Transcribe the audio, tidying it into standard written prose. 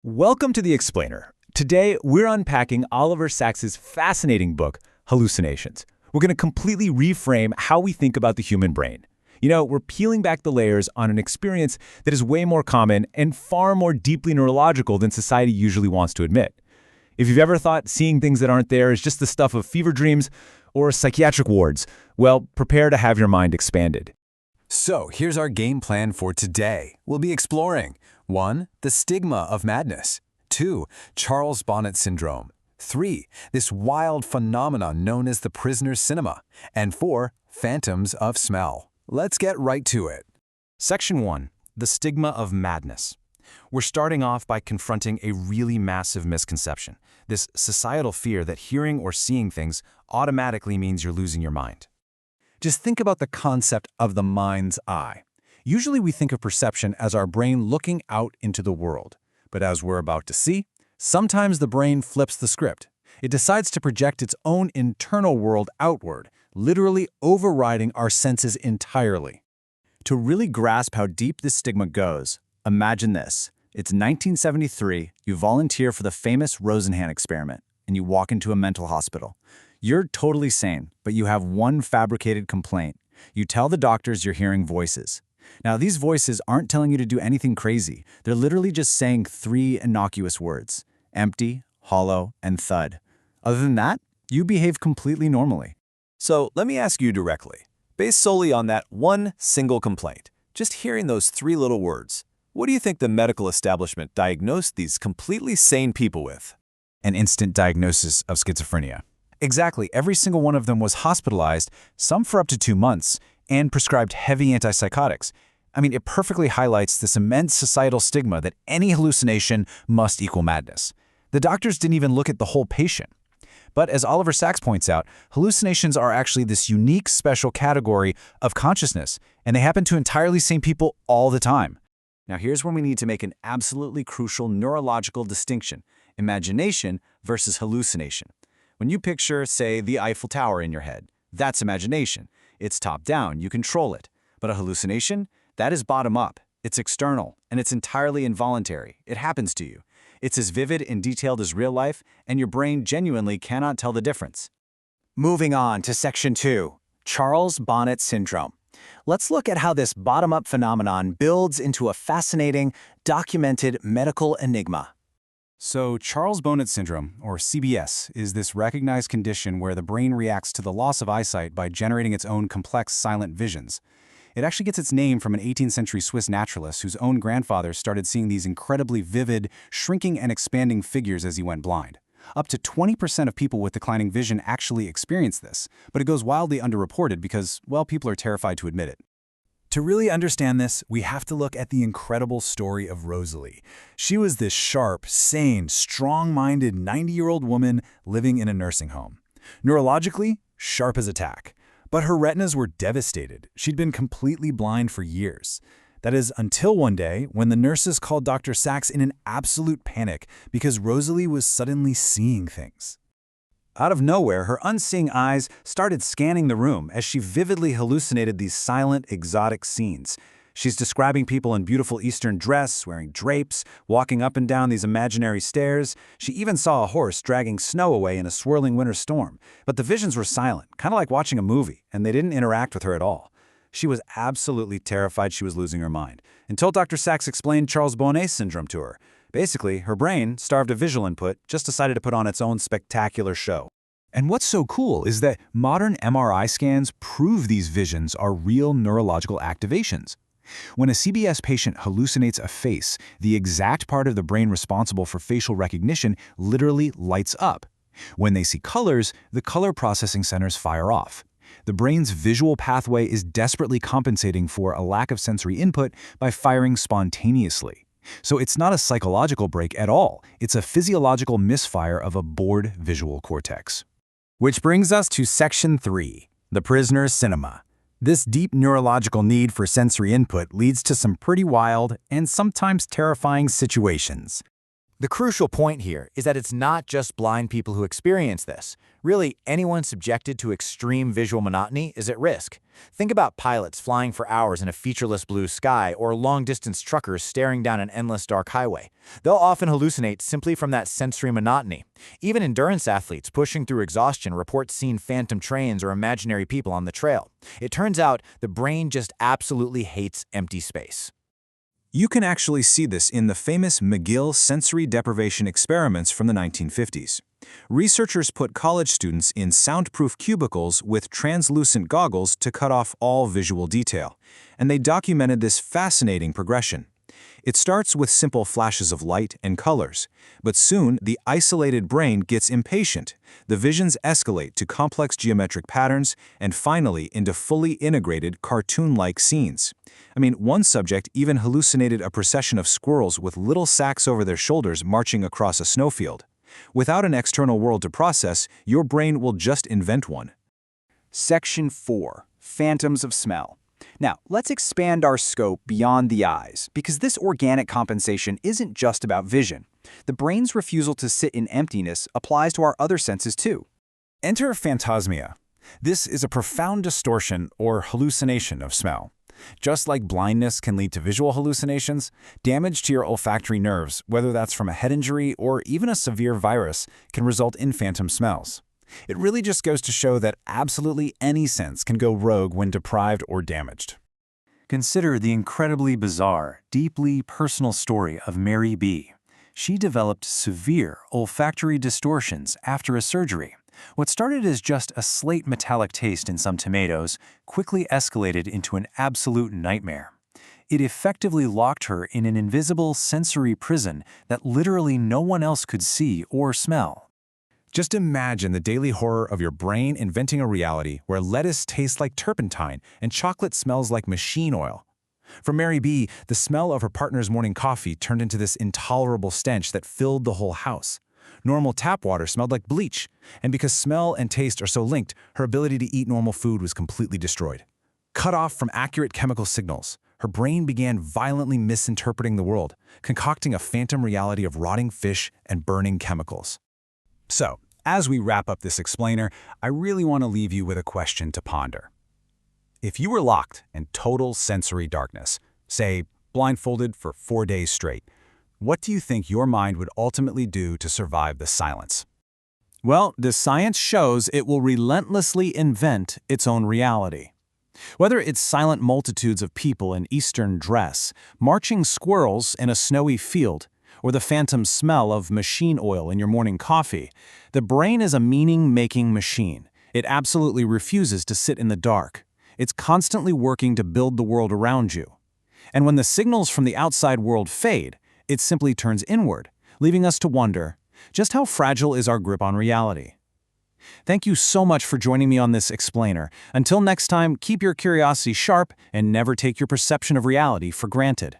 Welcome to The Explainer. Today, we're unpacking Oliver Sacks's fascinating book, Hallucinations. We're going to completely reframe how we think about the human brain. We're peeling back the layers on an experience that is way more common and far more deeply neurological than society usually wants to admit. If you've ever thought seeing things that aren't there is just the stuff of fever dreams or psychiatric wards, well, prepare to have your mind expanded. So here's our game plan for today. We'll be exploring 1. The stigma of madness. 2. Charles Bonnet syndrome. 3. This wild phenomenon known as the prisoner's cinema. And 4. Phantoms of smell. Let's get right to it. Section 1. The stigma of madness. We're starting off by confronting a really massive misconception, this societal fear that hearing or seeing things automatically means you're losing your mind. Just think about the concept of the mind's eye. Usually we think of perception as our brain looking out into the world. But as we're about to see, sometimes the brain flips the script. It decides to project its own internal world outward, literally overriding our senses entirely. To really grasp how deep this stigma goes, imagine this. It's 1973, you volunteer for the famous Rosenhan experiment, and you walk into a mental hospital. You're totally sane, but you have one fabricated complaint. You tell the doctors you're hearing voices. Now, these voices aren't telling you to do anything crazy. They're literally just saying 3 innocuous words: empty, hollow, and thud. Other than that, you behave completely normally. So let me ask you directly, based solely on that one single complaint, just hearing those 3 little words, what do you think the medical establishment diagnosed these completely sane people with? An instant diagnosis of schizophrenia. Exactly, every single one of them was hospitalized, some for up to 2 months, and prescribed heavy antipsychotics. It perfectly highlights this immense societal stigma that any hallucination must equal madness. The doctors didn't even look at the whole patient. But as Oliver Sacks points out, hallucinations are actually this unique special category of consciousness, and they happen to entirely sane people all the time. Now here's where we need to make an absolutely crucial neurological distinction: imagination versus hallucination. When you picture, say, the Eiffel Tower in your head, that's imagination. It's top-down, you control it. But a hallucination? That is bottom-up. It's external, and it's entirely involuntary. It happens to you. It's as vivid and detailed as real life, and your brain genuinely cannot tell the difference. Moving on to Section 2, Charles Bonnet syndrome. Let's look at how this bottom-up phenomenon builds into a fascinating, documented medical enigma. So Charles Bonnet syndrome, or CBS, is this recognized condition where the brain reacts to the loss of eyesight by generating its own complex silent visions. It actually gets its name from an 18th century Swiss naturalist whose own grandfather started seeing these incredibly vivid, shrinking and expanding figures as he went blind. Up to 20% of people with declining vision actually experience this, but it goes wildly underreported because, well, people are terrified to admit it. To really understand this, we have to look at the incredible story of Rosalie. She was this sharp, sane, strong-minded 90-year-old woman living in a nursing home. Neurologically, sharp as a tack. But her retinas were devastated. She'd been completely blind for years. That is, until one day when the nurses called Dr. Sacks in an absolute panic because Rosalie was suddenly seeing things. Out of nowhere, her unseeing eyes started scanning the room as she vividly hallucinated these silent, exotic scenes. She's describing people in beautiful Eastern dress, wearing drapes, walking up and down these imaginary stairs. She even saw a horse dragging snow away in a swirling winter storm. But the visions were silent, kind of like watching a movie, and they didn't interact with her at all. She was absolutely terrified she was losing her mind, until Dr. Sacks explained Charles Bonnet syndrome to her. Basically, her brain, starved of visual input, just decided to put on its own spectacular show. And what's so cool is that modern MRI scans prove these visions are real neurological activations. When a CBS patient hallucinates a face, the exact part of the brain responsible for facial recognition literally lights up. When they see colors, the color processing centers fire off. The brain's visual pathway is desperately compensating for a lack of sensory input by firing spontaneously. So it's not a psychological break at all. It's a physiological misfire of a bored visual cortex. Which brings us to Section 3, the prisoner's cinema. This deep neurological need for sensory input leads to some pretty wild and sometimes terrifying situations. The crucial point here is that it's not just blind people who experience this. Really, anyone subjected to extreme visual monotony is at risk. Think about pilots flying for hours in a featureless blue sky or long-distance truckers staring down an endless dark highway. They'll often hallucinate simply from that sensory monotony. Even endurance athletes pushing through exhaustion report seeing phantom trains or imaginary people on the trail. It turns out the brain just absolutely hates empty space. You can actually see this in the famous McGill sensory deprivation experiments from the 1950s. Researchers put college students in soundproof cubicles with translucent goggles to cut off all visual detail, and they documented this fascinating progression. It starts with simple flashes of light and colors, but soon the isolated brain gets impatient. The visions escalate to complex geometric patterns and finally into fully integrated cartoon-like scenes. I mean, one subject even hallucinated a procession of squirrels with little sacks over their shoulders marching across a snowfield. Without an external world to process, your brain will just invent one. Section 4. Phantoms of smell. Now, let's expand our scope beyond the eyes, because this organic compensation isn't just about vision. The brain's refusal to sit in emptiness applies to our other senses too. Enter phantasmia. This is a profound distortion or hallucination of smell. Just like blindness can lead to visual hallucinations, damage to your olfactory nerves, whether that's from a head injury or even a severe virus, can result in phantom smells. It really just goes to show that absolutely any sense can go rogue when deprived or damaged. Consider the incredibly bizarre, deeply personal story of Mary B. She developed severe olfactory distortions after a surgery. What started as just a slate metallic taste in some tomatoes quickly escalated into an absolute nightmare. It effectively locked her in an invisible sensory prison that literally no one else could see or smell. Just imagine the daily horror of your brain inventing a reality where lettuce tastes like turpentine and chocolate smells like machine oil. For Mary B., the smell of her partner's morning coffee turned into this intolerable stench that filled the whole house. Normal tap water smelled like bleach, and because smell and taste are so linked, her ability to eat normal food was completely destroyed. Cut off from accurate chemical signals, her brain began violently misinterpreting the world, concocting a phantom reality of rotting fish and burning chemicals. So, as we wrap up this explainer, I really want to leave you with a question to ponder. If you were locked in total sensory darkness, say blindfolded for 4 days straight, what do you think your mind would ultimately do to survive the silence? Well, the science shows it will relentlessly invent its own reality. Whether it's silent multitudes of people in Eastern dress, marching squirrels in a snowy field, or the phantom smell of machine oil in your morning coffee, the brain is a meaning-making machine. It absolutely refuses to sit in the dark. It's constantly working to build the world around you. And when the signals from the outside world fade, it simply turns inward, leaving us to wonder, just how fragile is our grip on reality? Thank you so much for joining me on this explainer. Until next time, keep your curiosity sharp and never take your perception of reality for granted.